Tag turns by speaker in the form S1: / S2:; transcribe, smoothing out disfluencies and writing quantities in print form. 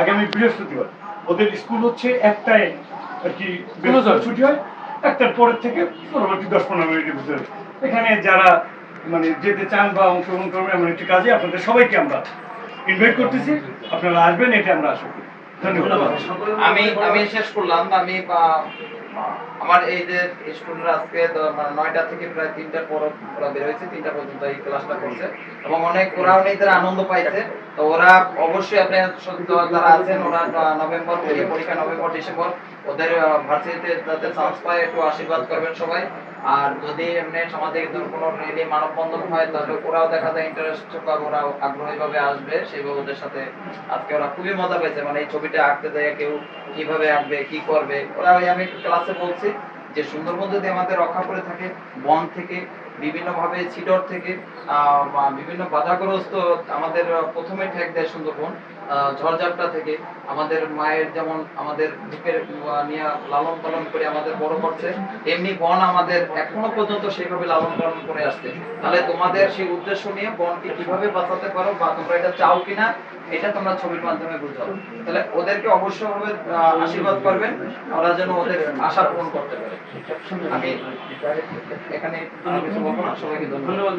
S1: আগামী বৃহস্পতিবার ওদের স্কুল হচ্ছে একটায় আর কি ছুটি হয়, একটার পরের থেকে পরবর্তী 10-15 মিনিটের ভিতরে এখানে যারা মানে যেতে চান বা অংশগ্রহণ করবেন এমন একটি কাজে আপনাদের সবাইকে আমরা ইনভাইট করতেছি, আপনারা আসবেন, এটা আমরা আশা করি। ধন্যবাদ।
S2: আমি শেষ করলাম। আমার এই যে স্টুডেন্ট আজকে 9টা থেকে প্রায় 3টার পর ওরা বের হয়েছে, 3টা পর্যন্ত এই ক্লাসটা করছে এবং ওরাও নিজেরা আনন্দ পাইছে। তো ওরা অবশ্যই আপনার যারা আছেন ওরা নভেম্বর থেকে পরীক্ষা, নভেম্বর ডিসেম্বর ওদের ভার্সিটিতে যাতে চান্স পায় একটু আশীর্বাদ করবেন সবাই। আর যদি এমনি সামাজিক কোনো রেলি মানববন্ধন হয় তাহলে ওরাও দেখা যায় ইন্টারেস্ট বা ওরা আগ্রহী ভাবে আসবে, সেইভাবে ওদের সাথে আজকে ওরা খুবই মজা পেয়েছে। মানে এই ছবিটা আঁকতে যায় কেউ কিভাবে আঁকবে কি করবে ওরা, আমি ক্লাসে বলছি যে সুন্দরবন যদি আমাদের রক্ষা করে থাকে বন থেকে বিভিন্ন ভাবে চিডর থেকে বিভিন্ন বাধাগ্রস্ত আমাদের প্রথমে ঠেক দেয় সুন্দরবন, ঝড়ঝাপটা থেকে আমাদের মায়ের যেমন আমাদের বুকের নিয়ে লালন পালন করে আমাদের বড় করছে, এমনি বন আমাদের এখনো পর্যন্ত সেভাবে লালন পালন করে আসছে। তাহলে তোমাদের সেই উদ্দেশ্য নিয়ে বনকে কিভাবে বাঁচাতে পারো বা তোমরা এটা চাও কিনা এটা তোমরা ছবির মাধ্যমে বুঝাও। তাহলে ওদেরকে অবশ্যই আশীর্বাদ করবেন, ওরা যেন ওদের আশা পূরণ করতে পারে। আমি এখানে কিছু বলবো না, সবাইকে ধন্যবাদ।